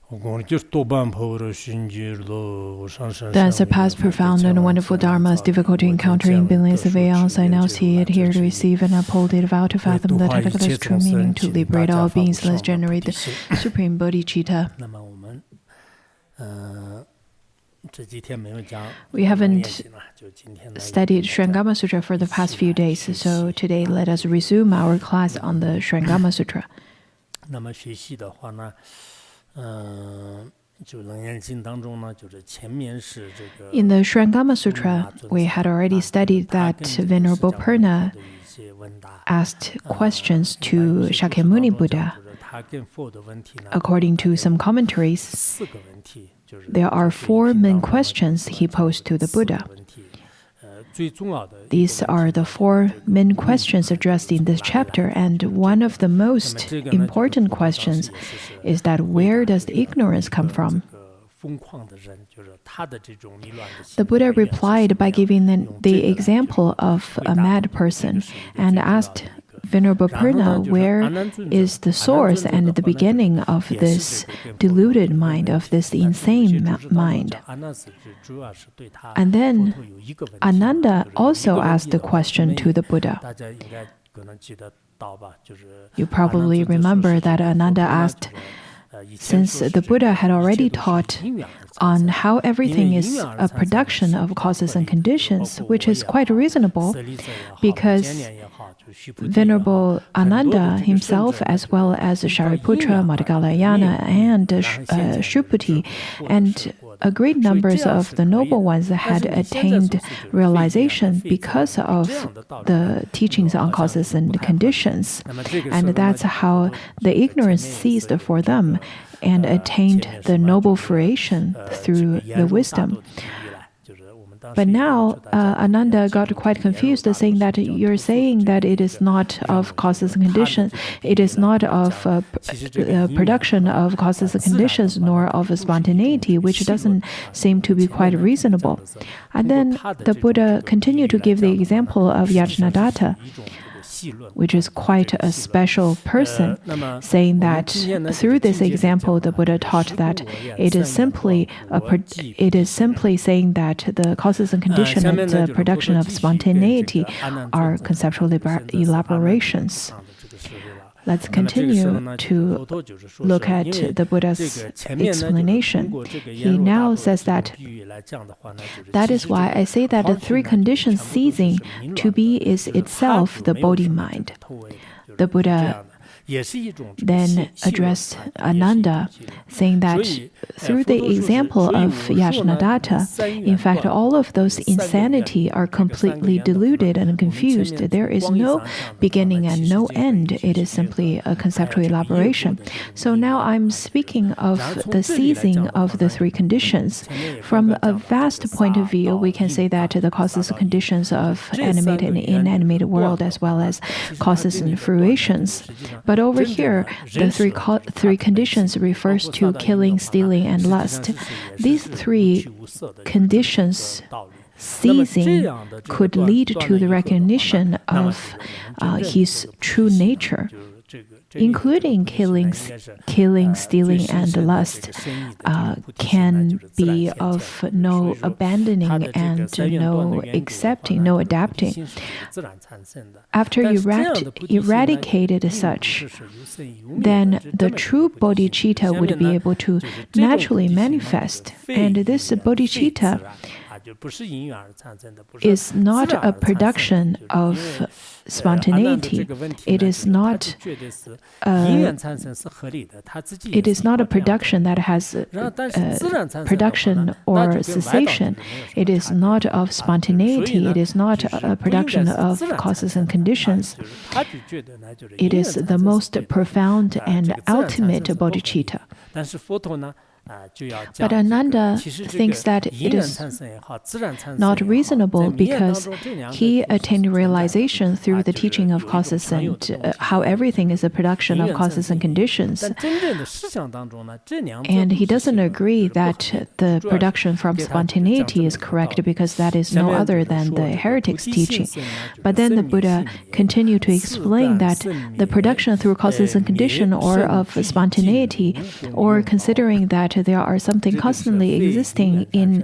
Thus, the past profound and wonderful dharmas difficult to encounter in billions of aeons, I now see it here to receive and uphold it, vow to fathom the Tathagata's true meaning, to liberate all beings, thus generate the supreme bodhicitta. We haven't studied Surangama Sutra for the past few days, so today let us resume our class on the Surangama Sutra. In the Surangama Sutra, we had already studied that Venerable Purna asked questions to Shakyamuni Buddha. According to some commentaries, there are 4 main questions he posed to the Buddha. These are the 4 main questions addressed in this chapter, and one of the most important questions is that where does the ignorance come from? The Buddha replied by giving the example of a mad person and asked Venerable Purna, where is the source and the beginning of this deluded mind, of this insane mind? And then Ananda also asked the question to the Buddha. You probably remember that Ananda asked, since the Buddha had already taught on how everything is a production of causes and conditions, which is quite reasonable, because Venerable Ananda himself, as well as Shariputra, Madhgalayana, and Shruputi, and a great numbers of the noble ones had attained realization because of the teachings on causes and conditions. And that's how the ignorance ceased for them and attained the noble fruition through the wisdom. But now, Ananda got quite confused, saying that you're saying that it is not of causes and conditions, it is not of production of causes and conditions, nor of spontaneity, which doesn't seem to be quite reasonable. And then the Buddha continued to give the example of Yajnadatta, which is quite a special person, saying that through this example, the Buddha taught that it is simply saying that the causes and conditions and the production of spontaneity are conceptual elaborations. Let's continue to look at the Buddha's explanation. He now says that is why I say that the 3 conditions ceasing to be is itself the Bodhi mind. The Buddha then addressed Ananda, saying that through the example of Yajnadatta, in fact, all of those insanity are completely deluded and confused. There is no beginning and no end. It is simply a conceptual elaboration. So now I'm speaking of the ceasing of the 3 conditions. From a vast point of view, we can say that the causes and conditions of animated and inanimate world, as well as causes and fruitions. But over here, the 3 conditions refers to killing, stealing, and lust. These 3 conditions ceasing could lead to the recognition of his true nature, including killing, stealing, and lust, can be of no abandoning and no accepting, no adapting. After eradicated such, then the true bodhicitta would be able to naturally manifest. And this bodhicitta is not a production of spontaneity. It is not a production that has production or cessation. It is not of spontaneity. It is not a production of causes and conditions. It is the most profound and ultimate bodhicitta. But Ananda thinks that it is not reasonable because he attained realization through the teaching of causes and how everything is a production of causes and conditions. And he doesn't agree that the production from spontaneity is correct because that is no other than the heretic's teaching. But then the Buddha continued to explain that the production through causes and condition or of spontaneity, or considering that there are something constantly existing in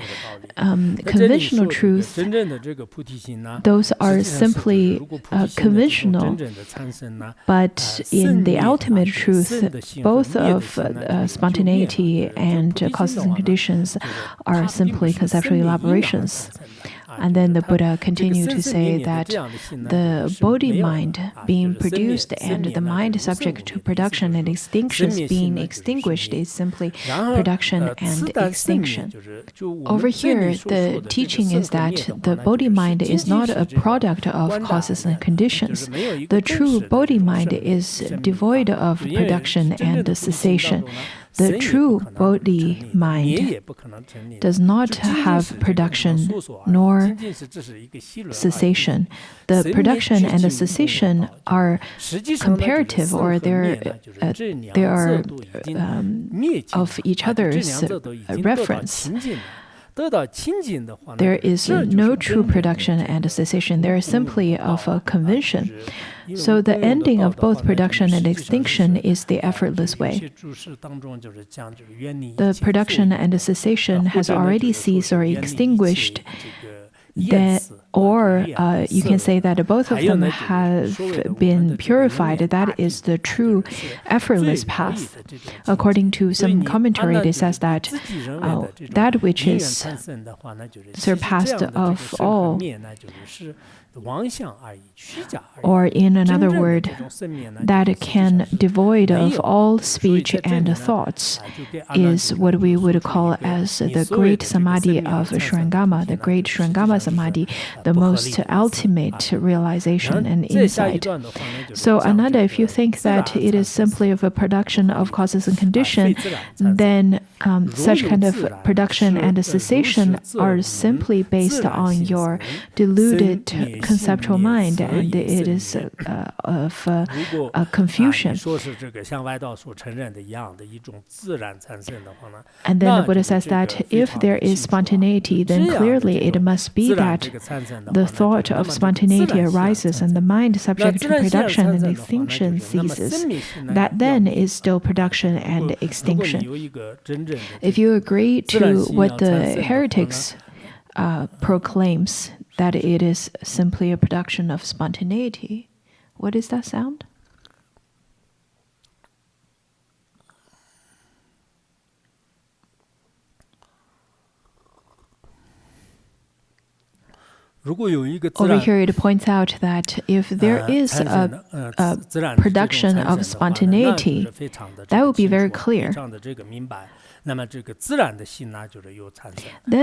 conventional truth, those are simply conventional. But in the ultimate truth, both of spontaneity and causes and conditions are simply conceptual elaborations. And then the Buddha continued to say that the Bodhi mind being produced and the mind subject to production and extinctions being extinguished is simply production and extinction. Over here, the teaching is that the Bodhi mind is not a product of causes and conditions. The true Bodhi mind is devoid of production and cessation. The true Bodhi mind does not have production nor cessation. The production and the cessation are comparative, or they are of each other's reference. There is no true production and cessation. There is simply of a convention. So the ending of both production and extinction is the effortless way. The production and the cessation has already ceased or extinguished, or you can say that both of them have been purified. That is the true effortless path. According to some commentary, it says that that which is surpassed of all, or in another word, that can devoid of all speech and thoughts, is what we would call as the great samadhi of Surangama, the great Surangama samadhi, the most ultimate realization and insight. So Ananda, if you think that it is simply of a production of causes and condition, then such kind of production and cessation are simply based on your deluded conceptual mind, and it is of a confusion. And then the Buddha says that if there is spontaneity, then clearly it must be that the thought of spontaneity arises and the mind subject to production and extinction ceases. That then is still production and extinction. If you agree to what the heretics proclaims, that it is simply a production of spontaneity, what does that sound? Over here it points out that if there is a production of spontaneity, that would be very clear. Then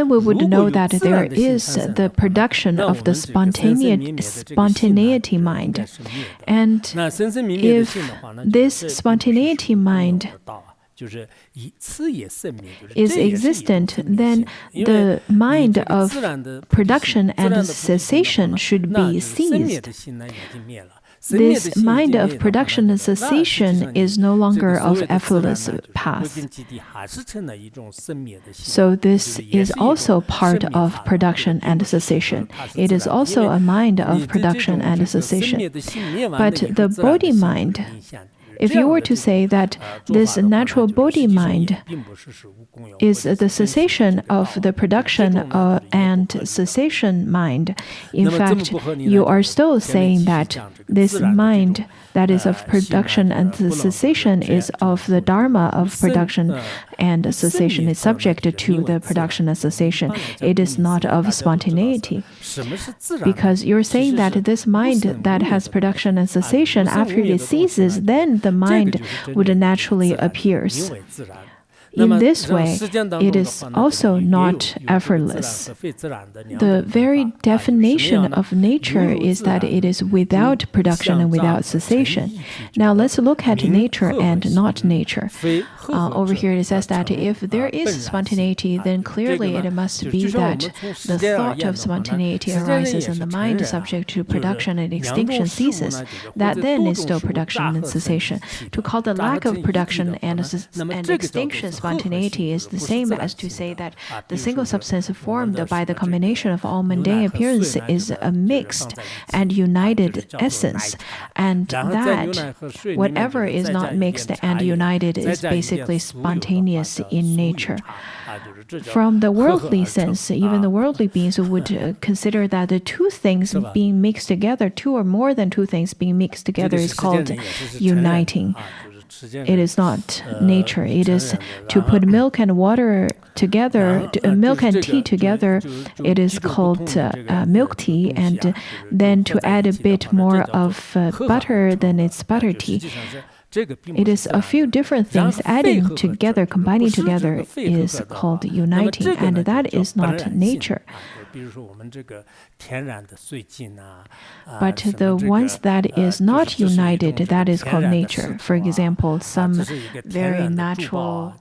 we would know that there is the production of the spontaneity mind. And if this spontaneity mind is existent, then the mind of production and cessation should be seized. This mind of production and cessation is no longer of effortless path. So this is also part of production and cessation. It is also a mind of production and cessation. But the Bodhi mind, if you were to say that this natural Bodhi mind is the cessation of the production and cessation mind, in fact, you are still saying that this mind that is of production and cessation is of the Dharma of production and cessation, is subject to the production and cessation. It is not of spontaneity. Because you're saying that this mind that has production and cessation, after it ceases, then the mind would naturally appear. In this way, it is also not effortless. The very definition of nature is that it is without production and without cessation. Now let's look at nature and not nature. Over here it says that if there is spontaneity, then clearly it must be that the thought of spontaneity arises and the mind subject to production and extinction ceases. That then is still production and cessation. To call the lack of production and extinction spontaneity is the same as to say that the single substance formed by the combination of all mundane appearance is a mixed and united essence, and that whatever is not mixed and united is basically spontaneous in nature. From the worldly sense, even the worldly beings would consider that the two things being mixed together, two or more than two things being mixed together, is called uniting. It is not nature. It is to put milk and water together, milk and tea together, it is called milk tea, and then to add a bit more of butter, then it's butter tea. It is a few different things adding together, combining together is called uniting, and that is not nature. But the ones that is not united, that is called nature. For example, some very natural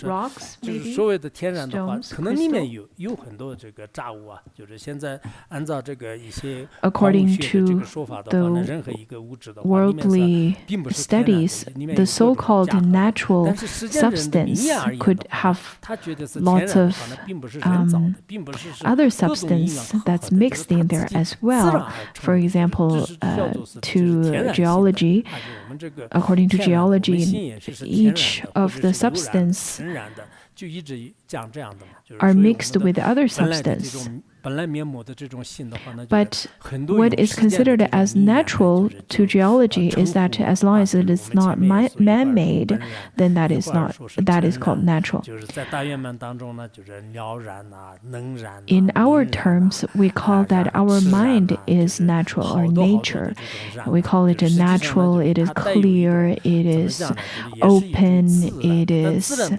rocks, maybe stones, according to the worldly studies, the so-called natural substance could have lots of other substance that's mixed in there as well. For example, to geology, according to geology, each of the substance are mixed with other substance. But what is considered as natural to geology is that as long as it is not man-made, then that is called natural. In our terms, we call that our mind is natural or nature. We call it natural, it is clear, it is open, it is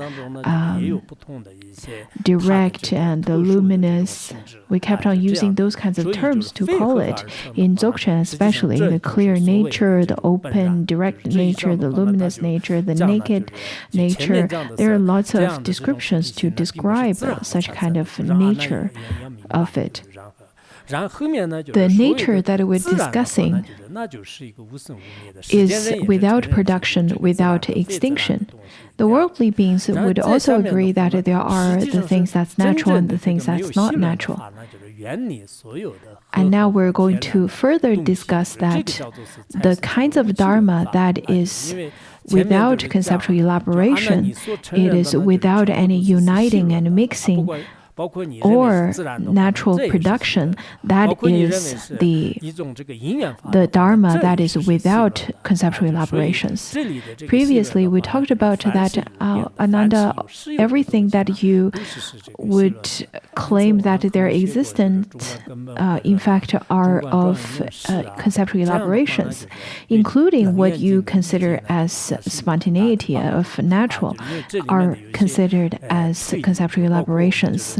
direct and luminous. We kept on using those kinds of terms to call it. In Dzogchen especially, the clear nature, the open, direct nature, the luminous nature, the naked nature. There are lots of descriptions to describe such kind of nature of it. The nature that we're discussing is without production, without extinction. The worldly beings would also agree that there are the things that's natural and the things that's not natural. And now we're going to further discuss that the kinds of Dharma that is without conceptual elaboration, it is without any uniting and mixing or natural production, that is the Dharma that is without conceptual elaborations. Previously, we talked about that, Ananda, everything that you would claim that they're existent, in fact, are of conceptual elaborations, including what you consider as spontaneity of natural, are considered as conceptual elaborations.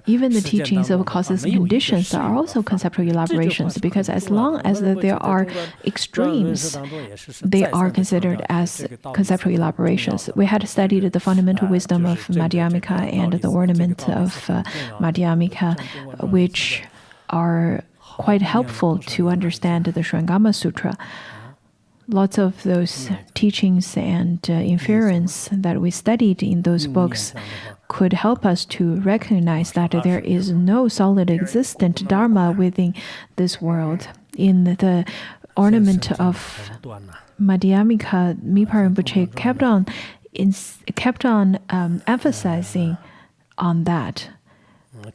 Even the teachings of causes and conditions are also conceptual elaborations, because as long as there are extremes, they are considered as conceptual elaborations. We had studied the fundamental wisdom of Madhyamika and the ornament of Madhyamika, which are quite helpful to understand the Surangama Sutra. Lots of those teachings and inference that we studied in those books could help us to recognize that there is no solid existent Dharma within this world. In the ornament of Madhyamika, Mipa Rinpoche kept on emphasizing on that.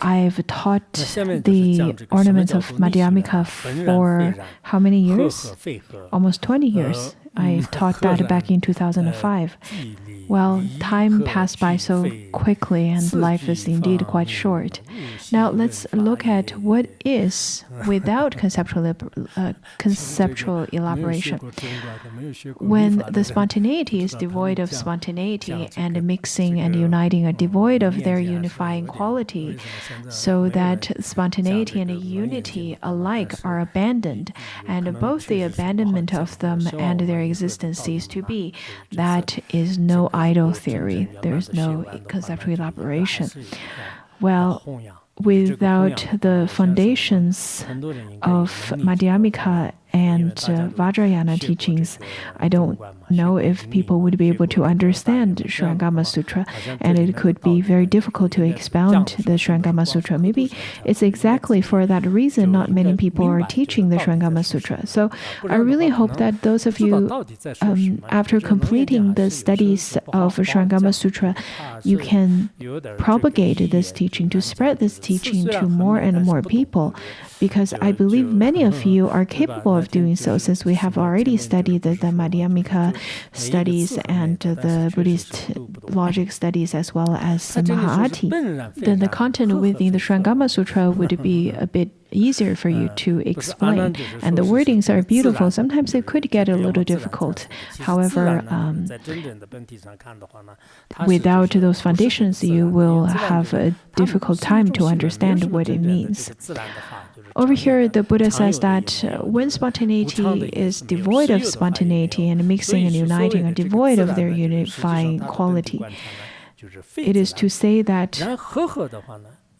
I've taught the ornaments of Madhyamika for how many years? Almost 20 years. I taught that back in 2005. Well, time passed by so quickly and life is indeed quite short. Now let's look at what is without conceptual elaboration. When the spontaneity is devoid of spontaneity and mixing and uniting are devoid of their unifying quality, so that spontaneity and unity alike are abandoned, and both the abandonment of them and their existence cease to be, that is no idle theory. There is no conceptual elaboration. Well, without the foundations of Madhyamika and Vajrayana teachings, I don't know if people would be able to understand Surangama Sutra, and it could be very difficult to expound the Surangama Sutra. Maybe it's exactly for that reason not many people are teaching the Surangama Sutra. So I really hope that those of you, after completing the studies of Surangama Sutra, you can propagate this teaching, to spread this teaching to more and more people, because I believe many of you are capable of doing so, since we have already studied the Madhyamika studies and the Buddhist logic studies as well as Mahāti. Then the content within the Surangama Sutra would be a bit easier for you to explain. And the wordings are beautiful. Sometimes it could get a little difficult. However, without those foundations, you will have a difficult time to understand what it means. Over here, the Buddha says that when spontaneity is devoid of spontaneity and mixing and uniting are devoid of their unifying quality, it is to say that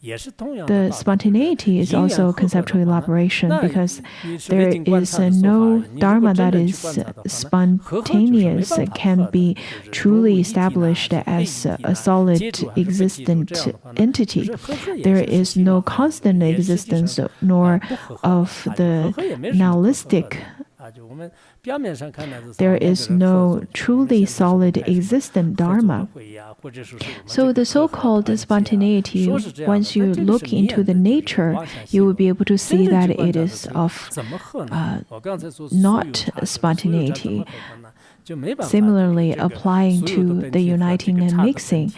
the spontaneity is also conceptual elaboration, because there is no dharma that is spontaneous, can be truly established as a solid existent entity. There is no constant existence nor of the nihilistic. There is no truly solid existent dharma. So the so-called spontaneity, once you look into the nature, you will be able to see that it is of not spontaneity. Similarly, applying to the uniting and mixing,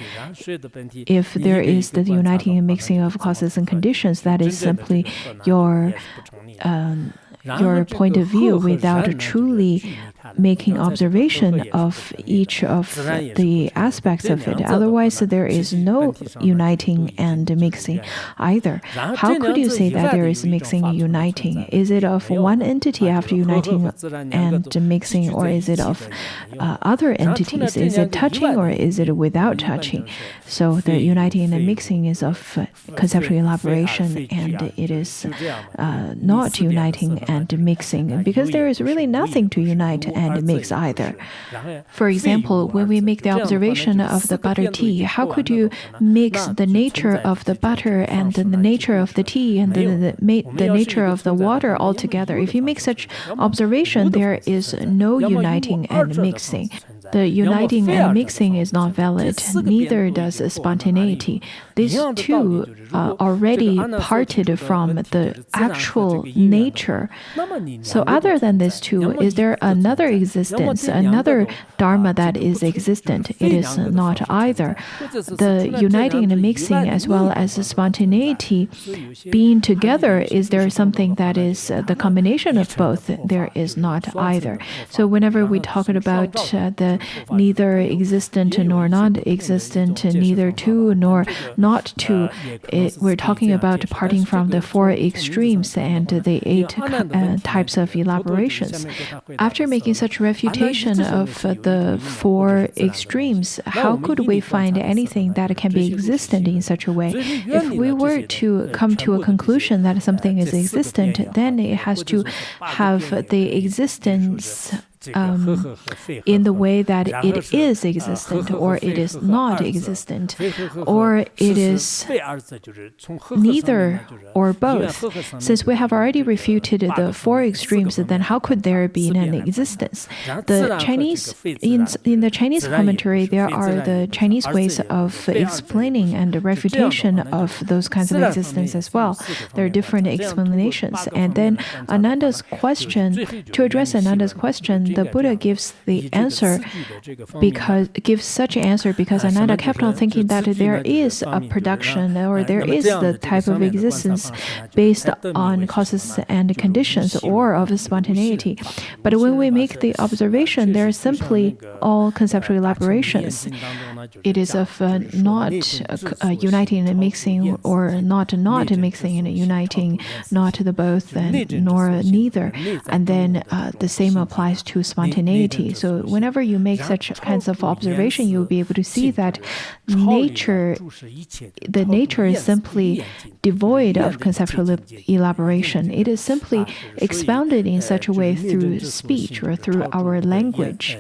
if there is the uniting and mixing of causes and conditions, that is simply your point of view without truly making observation of each of the aspects of it. Otherwise, there is no uniting and mixing either. How could you say that there is mixing and uniting? Is it of one entity after uniting and mixing, or is it of other entities? Is it touching or is it without touching? So the uniting and mixing is of conceptual elaboration, and it is not uniting and mixing, because there is really nothing to unite and mix either. For example, when we make the observation of the butter tea, how could you mix the nature of the butter and the nature of the tea and the nature of the water all together? If you make such observation, there is no uniting and mixing. The uniting and mixing is not valid, neither does spontaneity. These two already parted from the actual nature. So other than these two, is there another existence, another dharma that is existent? It is not either. The uniting and mixing as well as the spontaneity being together, is there something that is the combination of both? There is not either. So whenever we talk about the neither existent nor non-existent, neither two nor not two, we're talking about parting from the four extremes and the 8 types of elaborations. After making such refutation of the 4 extremes, how could we find anything that can be existent in such a way? If we were to come to a conclusion that something is existent, then it has to have the existence in the way that it is existent, or it is not existent, or it is neither or both. Since we have already refuted the 4 extremes, then how could there be an existence? The Chinese, in the Chinese commentary, there are the Chinese ways of explaining and refutation of those kinds of existence as well. There are different explanations. And then Ananda's question, to address Ananda's question, the Buddha gives the answer gives such an answer because Ananda kept on thinking that there is a production or there is the type of existence based on causes and conditions or of spontaneity. But when we make the observation, they are simply all conceptual elaborations. It is of not uniting and mixing, or not mixing and uniting, not the both and nor neither. And then the same applies to spontaneity. So whenever you make such kinds of observation, you'll be able to see that the nature is simply devoid of conceptual elaboration. It is simply expounded in such a way through speech or through our language.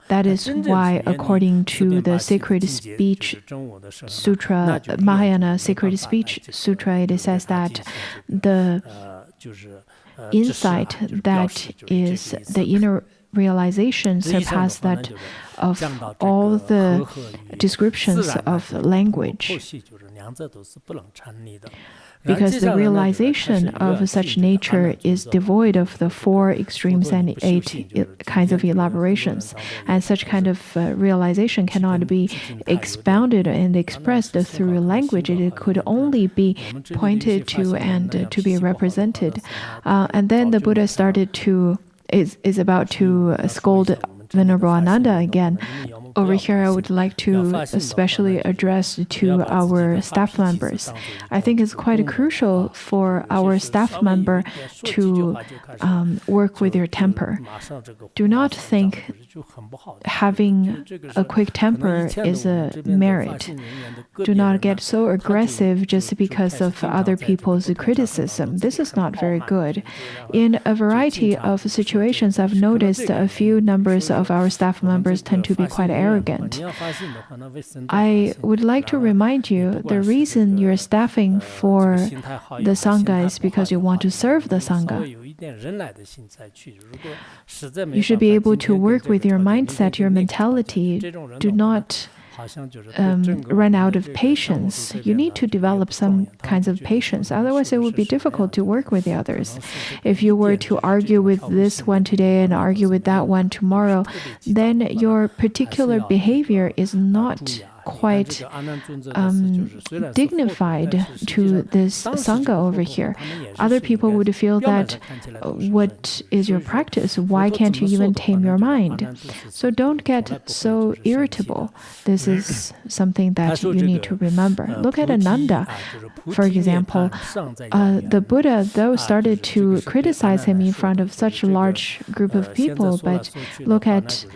That is why, according to the Sacred Speech Sutra, Mahayana Sacred Speech Sutra, it says that the insight that is the inner realization surpass that of all the descriptions of language. Because the realization of such nature is devoid of the 4 extremes and 8 kinds of elaborations. And such kind of realization cannot be expounded and expressed through language. It could only be pointed to and to be represented. And then the Buddha is about to scold Venerable Ananda again. Over here, I would like to especially address to our staff members. I think it's quite crucial for our staff member to work with their temper. Do not think having a quick temper is a merit. Do not get so aggressive just because of other people's criticism. This is not very good. In a variety of situations, I've noticed a few numbers of our staff members tend to be quite arrogant. I would like to remind you, the reason you're staffing for the Sangha is because you want to serve the Sangha. You should be able to work with your mindset, your mentality. Do not run out of patience. You need to develop some kinds of patience. Otherwise, it would be difficult to work with the others. If you were to argue with this one today and argue with that one tomorrow, then your particular behavior is not quite dignified to this Sangha over here. Other people would feel that, what is your practice? Why can't you even tame your mind? So don't get so irritable. This is something that you need to remember. Look at Ananda, for example. The Buddha, though, started to criticize him in front of such a large group of people, but look at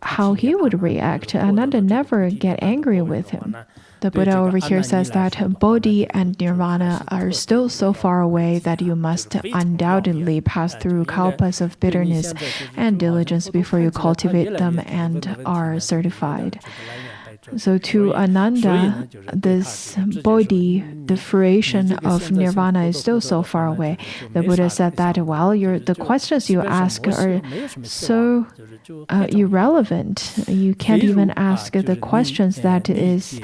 how he would react. Ananda never get angry with him. The Buddha over here says that Bodhi and Nirvana are still so far away that you must undoubtedly pass through kalpas of bitterness and diligence before you cultivate them and are certified. So to Ananda, this Bodhi, the fruition of Nirvana, is still so far away. The Buddha said that, well, the questions you ask are so irrelevant. You can't even ask the questions that is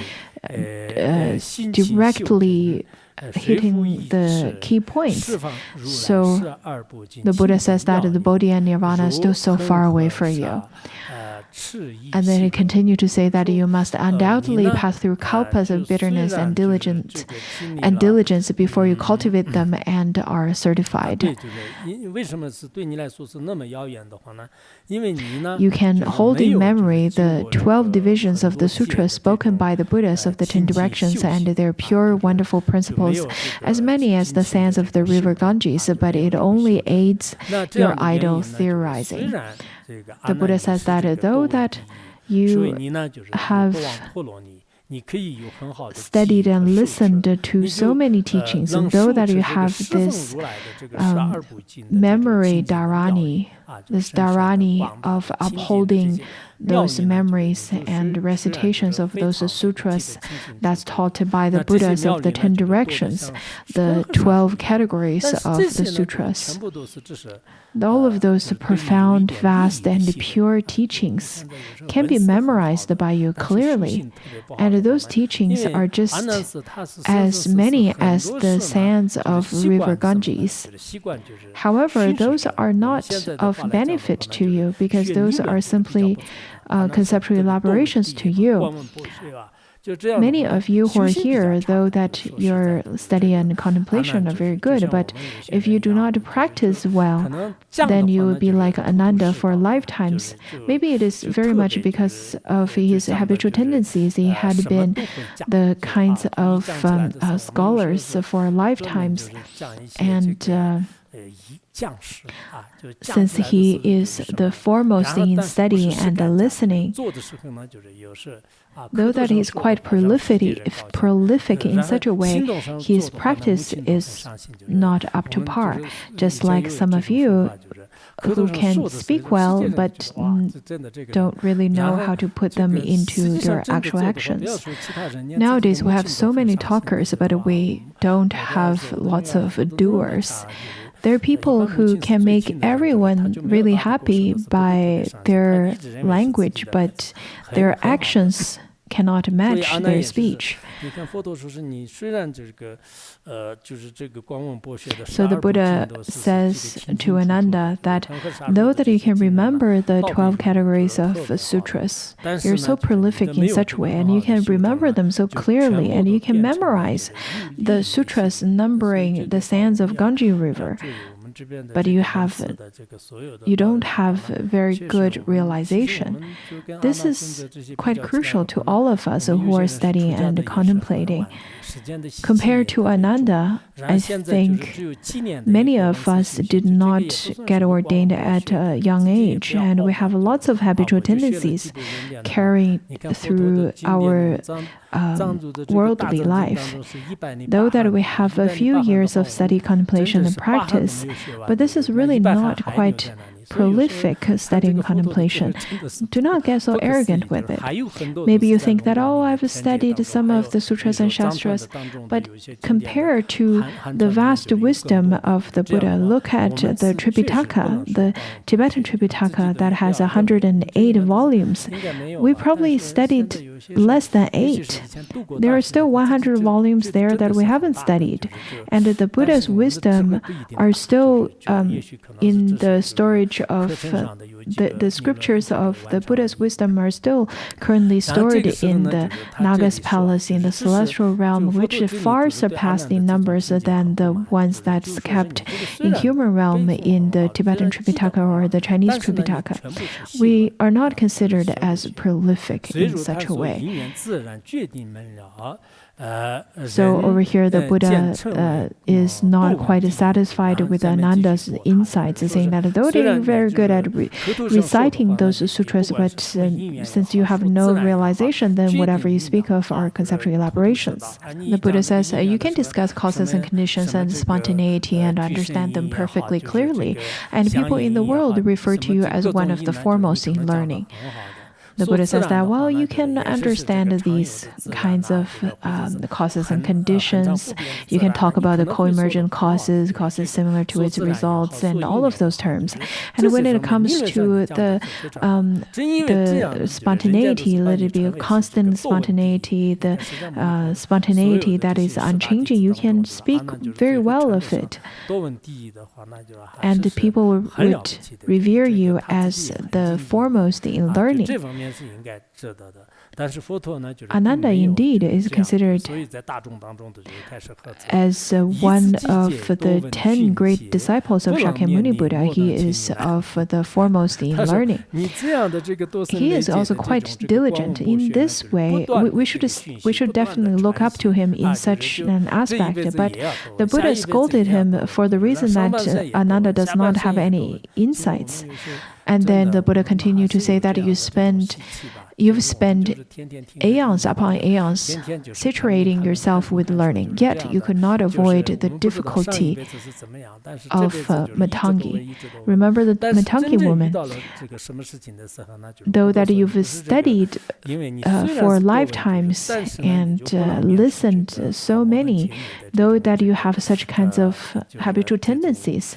directly hitting the key points. So the Buddha says that the Bodhi and Nirvana is still so far away for you. And then he continued to say that you must undoubtedly pass through kalpas of bitterness and diligence before you cultivate them and are certified. You can hold in memory the 12 divisions of the sutra spoken by the Buddhas of the 10 directions and their pure, wonderful principles, as many as the sands of the river Ganges, but it only aids your idle theorizing. The Buddha says that though that you have studied and listened to so many teachings, and though that you have this memory dharani, this dharani of upholding those memories and recitations of those sutras that's taught by the Buddhas of the 10 directions, the 12 categories of the sutras. All of those profound, vast, and pure teachings can be memorized by you clearly, and those teachings are just as many as the sands of river Ganges. However, those are not of benefit to you because those are simply conceptual elaborations to you. Many of you who are here, though that your study and contemplation are very good, but if you do not practice well, then you will be like Ananda for lifetimes. Maybe it is very much because of his habitual tendencies. He had been the kinds of scholars for lifetimes, and since he is the foremost in study and listening, though that he is quite prolific in such a way, his practice is not up to par. Just like some of you who can speak well but don't really know how to put them into their actual actions. Nowadays, we have so many talkers, but we don't have lots of doers. There are people who can make everyone really happy by their language, but their actions cannot match their speech. So the Buddha says to Ananda that though that you can remember the 12 categories of sutras, you're so prolific in such a way, and you can remember them so clearly, and you can memorize the sutras numbering the sands of Ganges River, but you don't have very good realization. This is quite crucial to all of us who are studying and contemplating. Compared to Ananda, I think many of us did not get ordained at a young age, and we have lots of habitual tendencies carrying through our worldly life. Though that we have a few years of study, contemplation, and practice, but this is really not quite prolific study and contemplation. Do not get so arrogant with it. Maybe you think that, oh, I've studied some of the sutras and shastras, but compared to the vast wisdom of the Buddha, look at the Tripitaka, the Tibetan Tripitaka that has 108 volumes. We probably studied less than 8. There are still 100 volumes there that we haven't studied. And the Buddha's wisdom are still in the storage of the scriptures of the Buddha's wisdom are still currently stored in the Naga's palace in the celestial realm, which far surpass in numbers than the ones that's kept in human realm in the Tibetan Tripitaka or the Chinese Tripitaka. We are not considered as prolific in such a way. So over here, the Buddha is not quite satisfied with Ananda's insights, saying that though they're very good at reciting those sutras, but since you have no realization, then whatever you speak of are conceptual elaborations. The Buddha says you can discuss causes and conditions and spontaneity and understand them perfectly clearly, and people in the world refer to you as one of the foremost in learning. The Buddha says that, well, you can understand these kinds of causes and conditions. You can talk about the co-emergent causes similar to its results, and all of those terms. And when it comes to the spontaneity, let it be a constant spontaneity, the spontaneity that is unchanging, you can speak very well of it. And people would revere you as the foremost in learning. Ananda indeed is considered as one of the 10 great disciples of Shakyamuni Buddha. He is of the foremost in learning. He is also quite diligent. In this way, we should definitely look up to him in such an aspect. But the Buddha scolded him for the reason that Ananda does not have any insights. And then the Buddha continued to say that you spend You've spent aeons upon aeons saturating yourself with learning, yet you could not avoid the difficulty of Matangi. Remember the Matangi woman? Though that you've studied for lifetimes and listened so many, though that you have such kinds of habitual tendencies,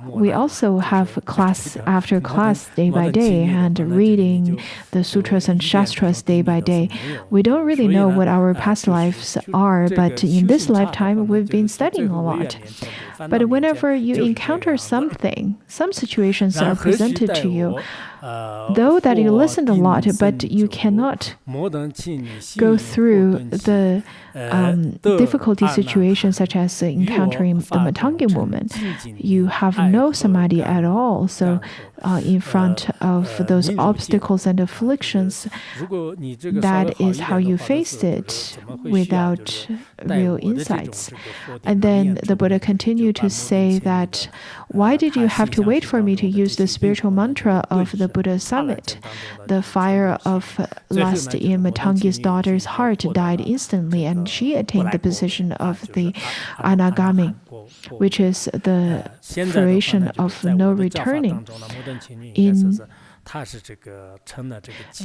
we also have class after class, day by day, and reading the sutras and shastras day by day. We don't really know what our past lives are, but in this lifetime, we've been studying a lot. But whenever you encounter something, some situations are presented to you, though that you listened a lot, but you cannot go through the difficulty situations such as encountering the Matangi woman. You have no samadhi at all. So in front of those obstacles and afflictions, that is how you faced it without real insights. And then the Buddha continued to say that, why did you have to wait for me to use the spiritual mantra of the Buddha summit? The fire of lust in Matangi's daughter's heart died instantly, and she attained the position of the anagami, which is the fruition of no returning.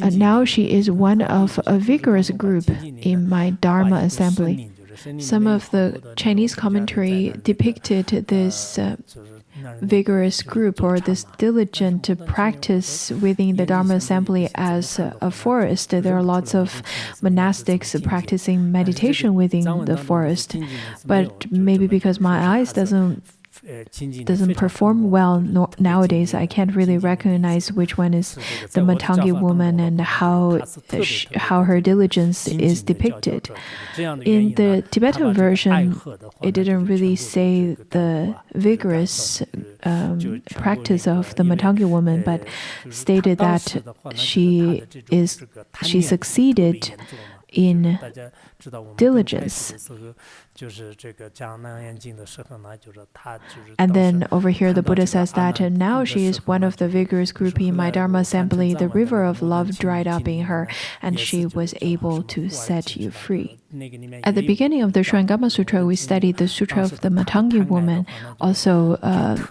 And now she is one of a vigorous group in my Dharma assembly. Some of the Chinese commentary depicted this vigorous group or this diligent practice within the Dharma assembly as a forest. There are lots of monastics practicing meditation within the forest, but maybe because my eyes doesn't perform well nowadays, I can't really recognize which one is the Matangi woman and how her diligence is depicted. In the Tibetan version, it didn't really say the vigorous practice of the Matangi woman, but stated that she succeeded in diligence. And then over here, the Buddha says that now she is one of the vigorous group in my Dharma assembly. The river of love dried up in her, and she was able to set you free. At the beginning of the Surangama Sutra, we studied the Sutra of the Matangi woman. Also,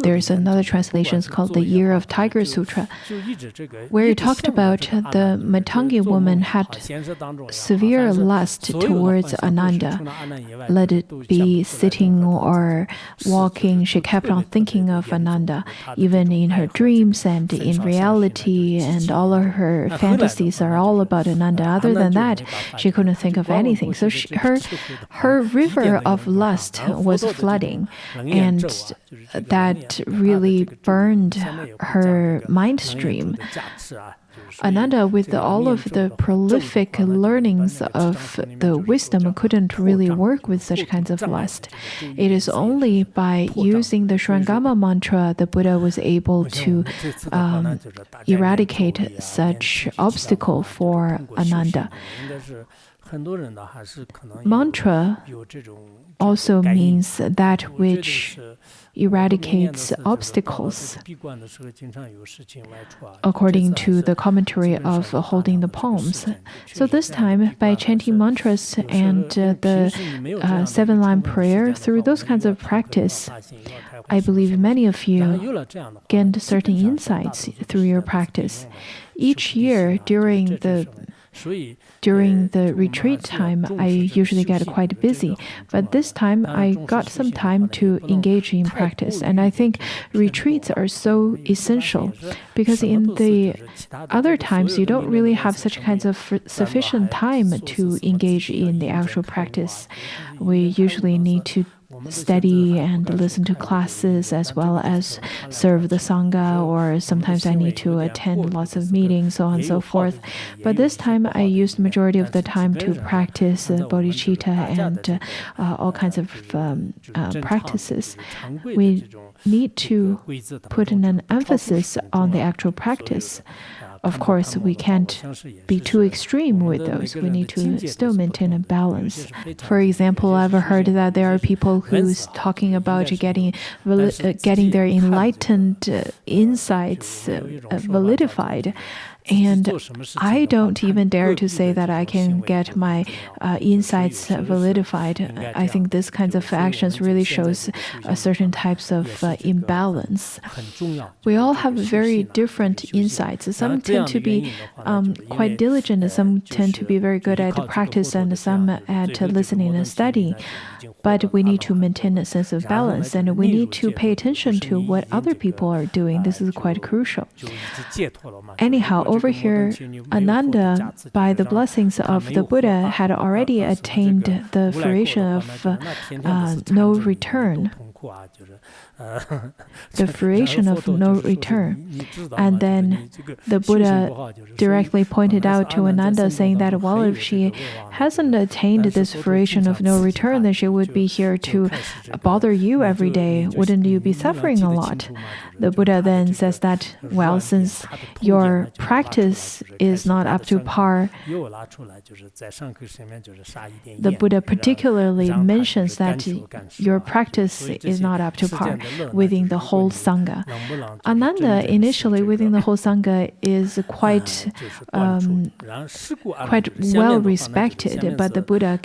there's another translation called the Year of Tiger Sutra, where it talked about the Matangi woman had severe lust towards Ananda. Let it be sitting or walking, she kept on thinking of Ananda, even in her dreams and in reality, and all of her fantasies are all about Ananda. Other than that, she couldn't think of anything. So her river of lust was flooding, and that really burned her mind stream. Ananda, with all of the prolific learnings of the wisdom, couldn't really work with such kinds of lust. It is only by using the Surangama mantra the Buddha was able to eradicate such obstacle for Ananda. Mantra also means that which eradicates obstacles, according to the commentary of Holding the Palms. So this time, by chanting mantras and the 7-line prayer, through those kinds of practice, I believe many of you gained certain insights through your practice. Each year during the retreat time, I usually get quite busy. But this time, I got some time to engage in practice. And I think retreats are so essential because in the other times, you don't really have such kinds of sufficient time to engage in the actual practice. We usually need to study and listen to classes as well as serve the Sangha, or sometimes I need to attend lots of meetings, so on and so forth. But this time I used the majority of the time to practice bodhicitta and all kinds of practices. We need to put an emphasis on the actual practice. Of course, we can't be too extreme with those. We need to still maintain a balance. For example, I've heard that there are people who's talking about getting their enlightened insights validified. And I don't even dare to say that I can get my insights validified. I think this kinds of actions really shows certain types of imbalance. We all have very different insights. Some tend to be quite diligent, some tend to be very good at practice, and some at listening and studying. But we need to maintain a sense of balance, and we need to pay attention to what other people are doing. This is quite crucial. Anyhow, over here, Ananda, by the blessings of the Buddha, had already attained the fruition of no return. The fruition of no return. And then the Buddha directly pointed out to Ananda, saying that, well, if she hasn't attained this fruition of no return, then she would be here to bother you every day. Wouldn't you be suffering a lot? The Buddha then says that, well, since your practice is not up to par, the Buddha particularly mentions that your practice is not up to par within the whole Sangha. Ananda, initially within the whole Sangha, is quite well respected, but the Buddha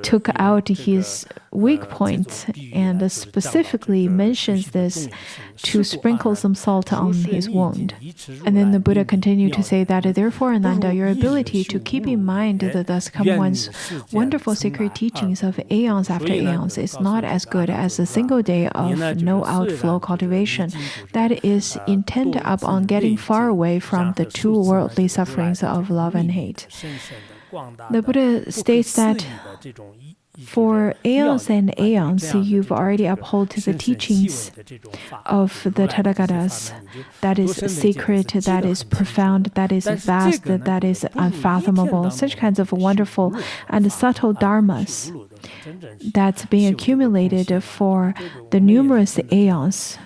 took out his weak points and specifically mentions this to sprinkle some salt on his wound. And then the Buddha continued to say that, therefore, Ananda, your ability to keep in mind the thus come one's wonderful sacred teachings of aeons after aeons is not as good as a single day of no outflow cultivation that is intent upon getting far away from the two worldly sufferings of love and hate. The Buddha states that for aeons and aeons, you've already upheld the teachings of the Tathagatas. That is sacred, that is profound, that is vast, that is unfathomable. Such kinds of wonderful and subtle dharmas that's being accumulated for the numerous aeons.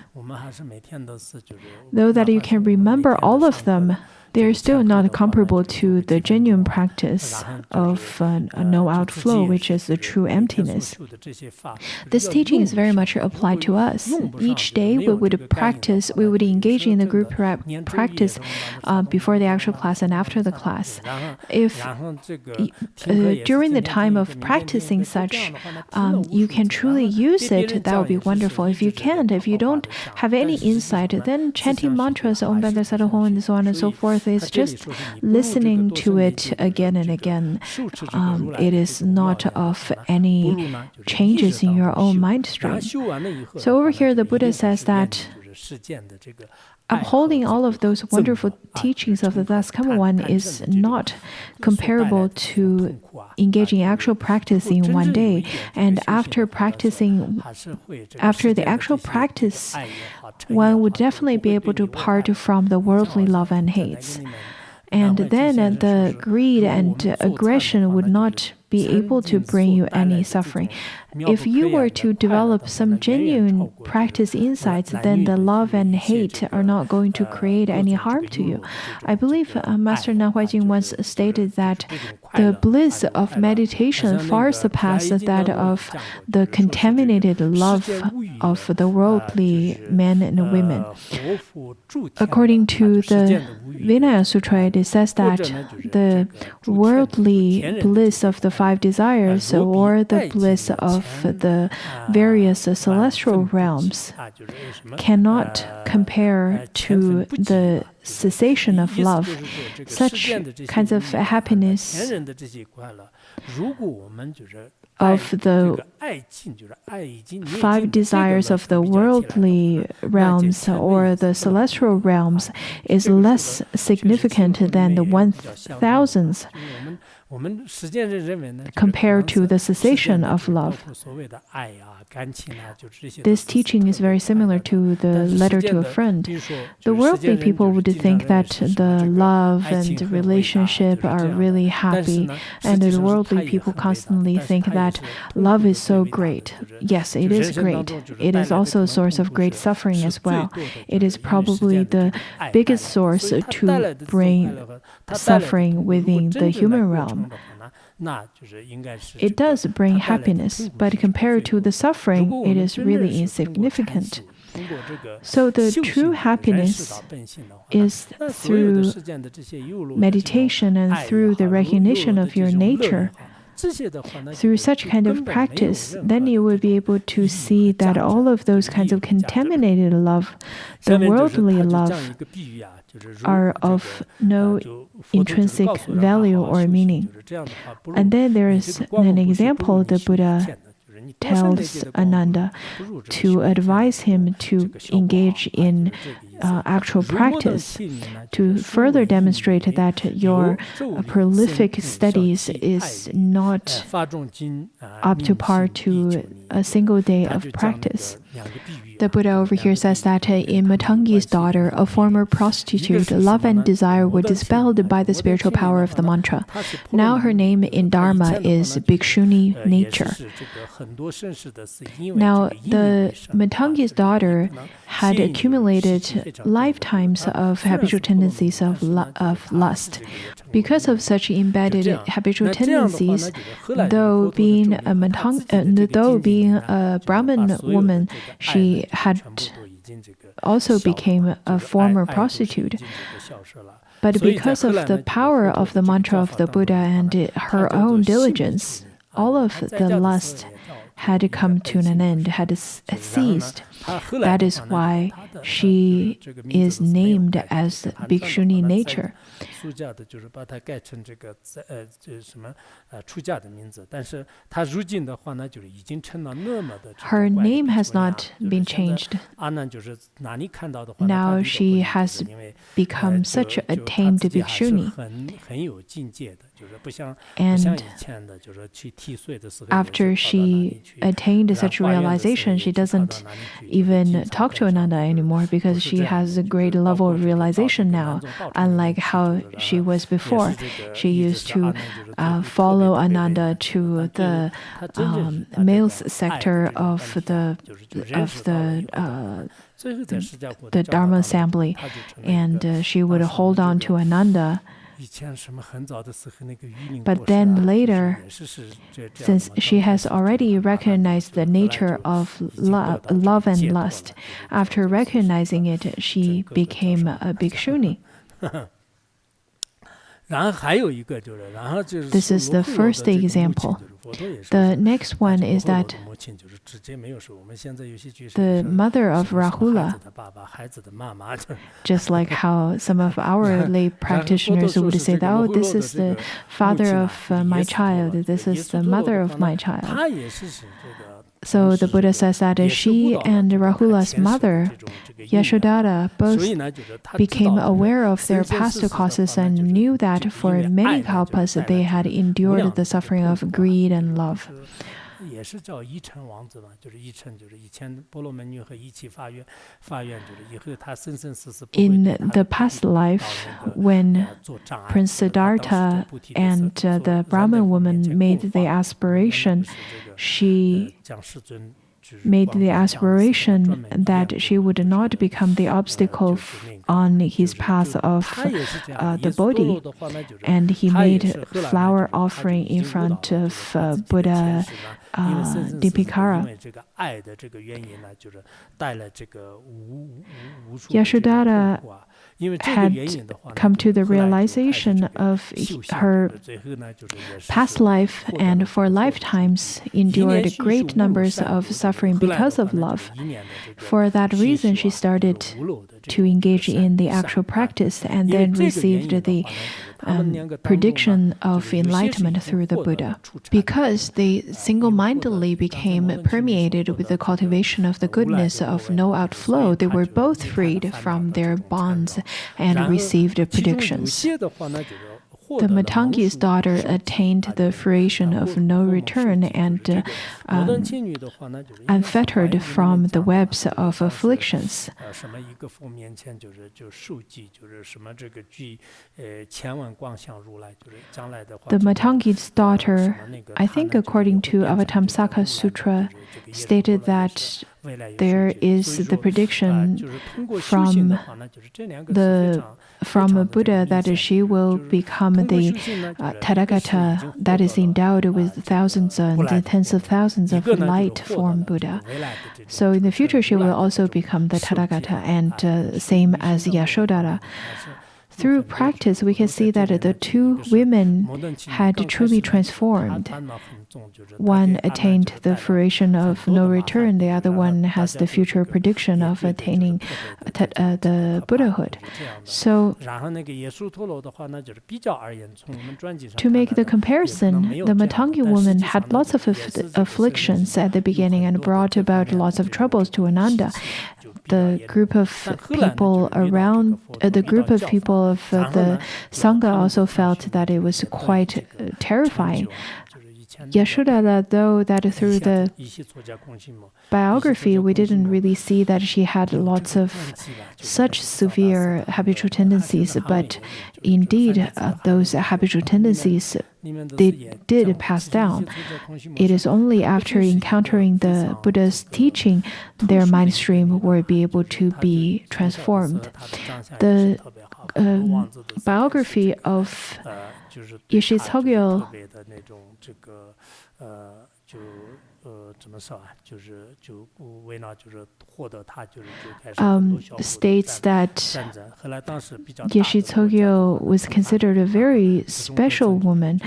Though that you can remember all of them, they are still not comparable to the genuine practice of no outflow, which is the true emptiness. This teaching is very much applied to us. Each day we would practice, we would engage in the group practice before the actual class and after the class. If during the time of practicing such, you can truly use it, that would be wonderful. If you can't, if you don't have any insight, then chanting mantras, Om Banda Sadahom, and so on and so forth, is just listening to it again and again. It is not of any changes in your own mind stream. So over here, the Buddha says that upholding all of those wonderful teachings of the Thus Come One is not comparable to engaging in actual practice in one day. And after the actual practice, one would definitely be able to part from the worldly love and hates. And then the greed and aggression would not be able to bring you any suffering. If you were to develop some genuine practice insights, then the love and hate are not going to create any harm to you. I believe Master Nanhuai once stated that the bliss of meditation far surpasses that of the contaminated love of the worldly men and women. According to the Vinaya Sutra, it says that the worldly bliss of the five desires or the bliss of the various celestial realms cannot compare to the cessation of love. Such kinds of happiness of the five desires of the worldly realms or the celestial realms is less significant than the 1,000th compared to the cessation of love. This teaching is very similar to the letter to a friend. The worldly people would think that the love and the relationship are really happy, and the worldly people constantly think that love is so great. Yes, it is great. It is also a source of great suffering as well. It is probably the biggest source to bring suffering within the human realm. It does bring happiness, but compared to the suffering, it is really insignificant. So the true happiness is through meditation and through the recognition of your nature. Through such kind of practice, then you will be able to see that all of those kinds of contaminated love, the worldly love, are of no intrinsic value or meaning. And then there is an example the Buddha tells Ananda to advise him to engage in actual practice to further demonstrate that your prolific studies is not up to par to a single day of practice. The Buddha over here says that in Matangi's daughter, a former prostitute, love and desire were dispelled by the spiritual power of the mantra. Now her name in Dharma is Bhikshuni nature. Now, the Matangi's daughter had accumulated lifetimes of habitual tendencies of lust. Because of such embedded habitual tendencies, though being a Brahmin woman, she had also became a former prostitute. But because of the power of the mantra of the Buddha and her own diligence, all of the lust had come to an end, had ceased. That is why she is named as Bhikshuni nature. Her name has not been changed. Now she has become such a tamed Bhikshuni. And after she attained such realization, she doesn't even talk to Ananda anymore because she has a great level of realization now, unlike how she was before. She used to follow Ananda to the males sector of the Dharma assembly, and she would hold on to Ananda. But then later, since she has already recognized the nature of love and lust, after recognizing it, she became a bhikshuni. This is the first example. The next one is that the mother of Rahula, just like how some of our lay practitioners would say, oh, this is the father of my child, this is the mother of my child. So the Buddha says that she and Rahula's mother, Yashodhara, both became aware of their past causes and knew that for many kalpas they had endured the suffering of greed and love. In the past life, when Prince Siddhartha and the Brahmin woman made the aspiration, she made the aspiration that she would not become the obstacle on his path of the Bodhi. And he made flower offering in front of Buddha Dipikara. Yashodhara had come to the realization of her past life and for lifetimes endured great numbers of suffering because of love. For that reason, she started to engage in the actual practice and then received the prediction of enlightenment through the Buddha. Because they single-mindedly became permeated with the cultivation of the goodness of no outflow, they were both freed from their bonds and received predictions. The Matangi's daughter attained the fruition of no return and unfettered from the webs of afflictions. The Matangi's daughter, I think according to Avatamsaka Sutra, stated that there is the prediction from a Buddha that she will become the Tathagata that is endowed with thousands and tens of thousands of light form Buddha. So in the future, she will also become the Tathagata, and same as Yashodhara. Through practice, we can see that the two women had truly transformed. One attained the fruition of no return, the other one has the future prediction of attaining the Buddhahood. So, to make the comparison, the Matangi woman had lots of afflictions at the beginning and brought about lots of troubles to Ananda. The group of people around, the group of people of the Sangha also felt that it was quite terrifying. Yashodhara, though, that through the biography, we didn't really see that she had lots of such severe habitual tendencies, but indeed, those habitual tendencies did pass down. It is only after encountering the Buddha's teaching, their mind stream will be able to be transformed. The biography of Yeshe Tsogyal states that Yeshe Tsogyal was considered a very special woman.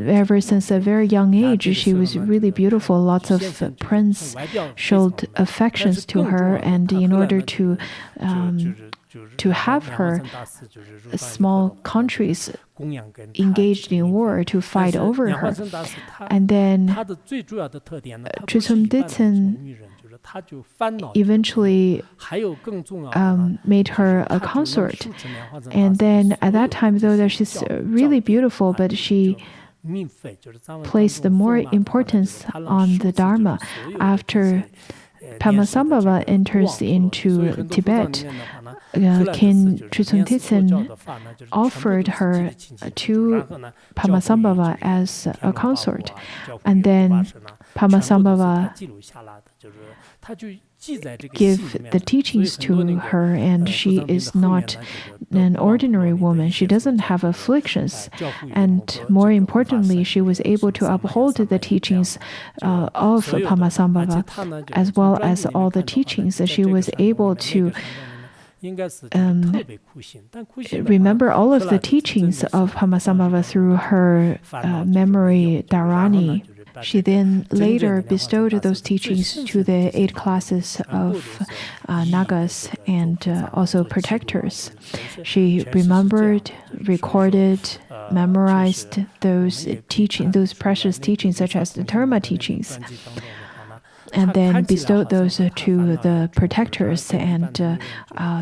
Ever since a very young age, she was really beautiful. Lots of princes showed affections to her, and in order to have her, small countries engaged in war to fight over her. And then Tritsum Ditsen eventually made her a consort. And then at that time, though that she's really beautiful, but she placed the more importance on the Dharma. After Padmasambhava enters into Tibet, King Tritsum Ditsen offered her to Padmasambhava as a consort. And then Padmasambhava give the teachings to her, and she is not an ordinary woman. She doesn't have afflictions. And more importantly, she was able to uphold the teachings of Padmasambhava, as well as all the teachings. She was able to remember all of the teachings of Padmasambhava through her memory dharani. She then later bestowed those teachings to the 8 classes of Nagas and also protectors. She remembered, recorded, memorized those precious teachings, such as the Dharma teachings, and then bestowed those to the protectors, and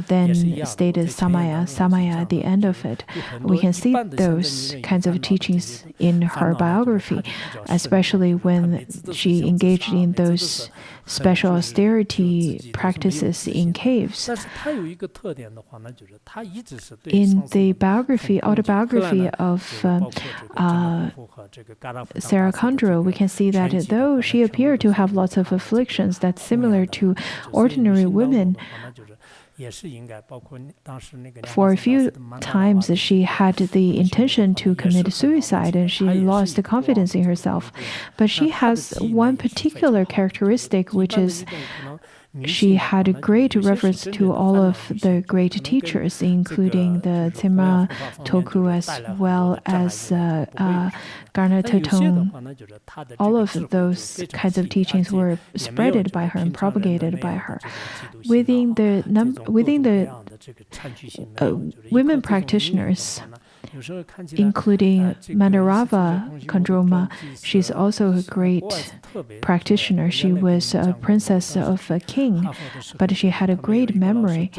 then stated Samaya at the end of it. We can see those kinds of teachings in her biography, especially when she engaged in those special austerity practices in caves. In the autobiography of Sarah Kondro, we can see that though she appeared to have lots of afflictions that's similar to ordinary women, for a few times she had the intention to commit suicide, and she lost the confidence in herself. But she has one particular characteristic, which is she had a great reference to all of the great teachers, including the Tsimra Toku, as well as Garna Tetong. All of those kinds of teachings were spreaded by her and propagated by her. Within the women practitioners, including Mandarava Kandroma, she's also a great practitioner. She was a princess of a king, but she had a great memory.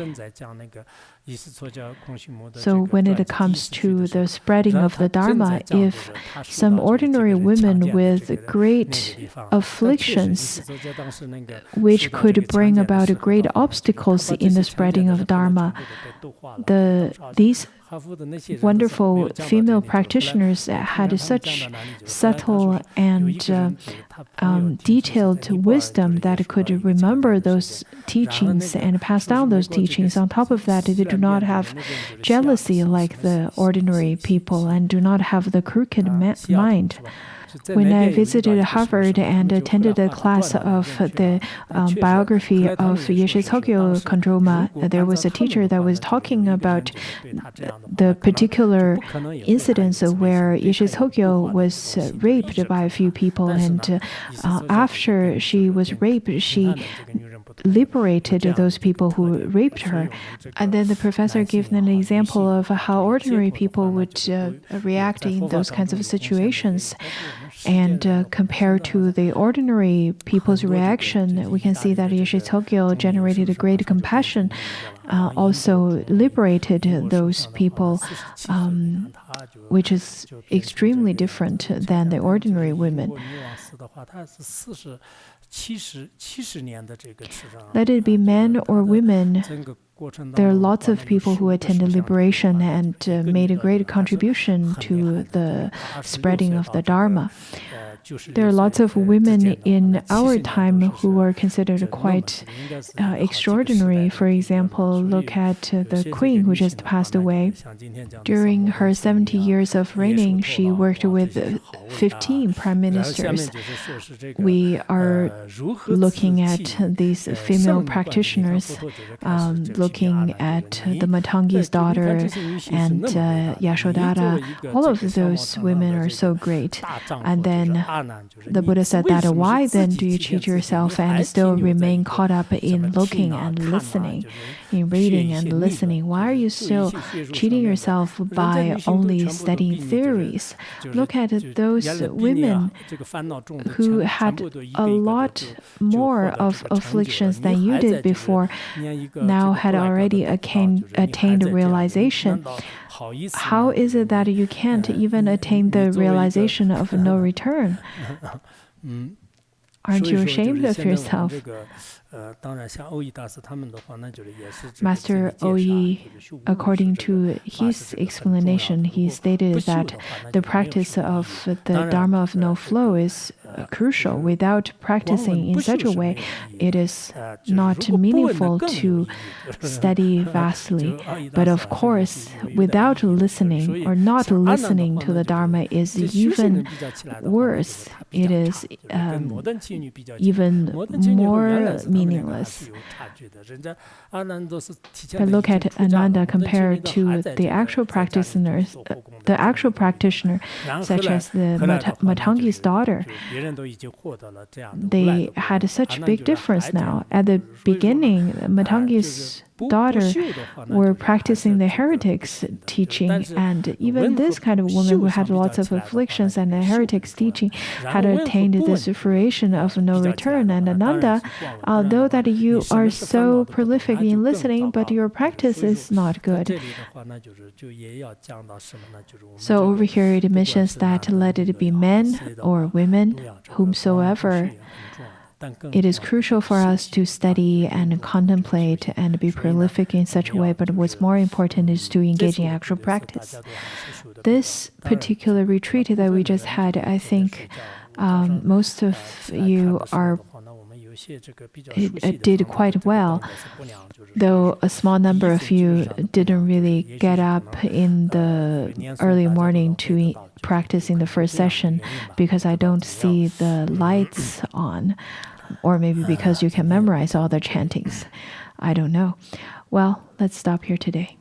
So when it comes to the spreading of the Dharma, if some ordinary women with great afflictions, which could bring about great obstacles in the spreading of Dharma, these wonderful female practitioners had such subtle and detailed wisdom that could remember those teachings and pass down those teachings. On top of that, they do not have jealousy like the ordinary people and do not have the crooked mind. When I visited Harvard and attended a class of the biography of Yeshe Tokyo Kondroma, there was a teacher that was talking about the particular incidents where Yeshe Tokyo was raped by a few people, and after she was raped, she liberated those people who raped her. And then the professor gave an example of how ordinary people would react in those kinds of situations. And compared to the ordinary people's reaction, we can see that Yeshe Tokyo generated a great compassion, also liberated those people, which is extremely different than the ordinary women. Let it be men or women, there are lots of people who attended liberation and made a great contribution to the spreading of the Dharma. There are lots of women in our time who are considered quite extraordinary. For example, look at the queen who just passed away. During her 70 years of reigning, she worked with 15 prime ministers. We are looking at these female practitioners, looking at the Matangi's daughter and Yashodhara. All of those women are so great. And then the Buddha said that, why then do you cheat yourself and still remain caught up in looking and listening, in reading and listening? Why are you still cheating yourself by only studying theories? Look at those women who had a lot more of afflictions than you did before, now had already attained realization. How is it that you can't even attain the realization of no return? Aren't you ashamed of yourself? Master Oyi, according to his explanation, he stated that the practice of the Dharma of no flow is crucial. Without practicing in such a way, it is not meaningful to study vastly. But of course, without listening or not listening to the Dharma is even worse. It is even more meaningless. But look at Ananda compared to the actual practitioner, such as the Matangi's daughter. They had such big difference now. At the beginning, Matangi's daughter were practicing the heretics' teaching, and even this kind of woman who had lots of afflictions and the heretics' teaching had attained this fruition of no return. And Ananda, although that you are so prolific in listening, but your practice is not good. So over here it mentions that let it be men or women, whomsoever. It is crucial for us to study and contemplate and be prolific in such a way, but what's more important is to engage in actual practice. This particular retreat that we just had, I think most of you did quite well, though a small number of you didn't really get up in the early morning to practice in the first session because I don't see the lights on, or maybe because you can memorize all the chantings. I don't know. Well, let's stop here today.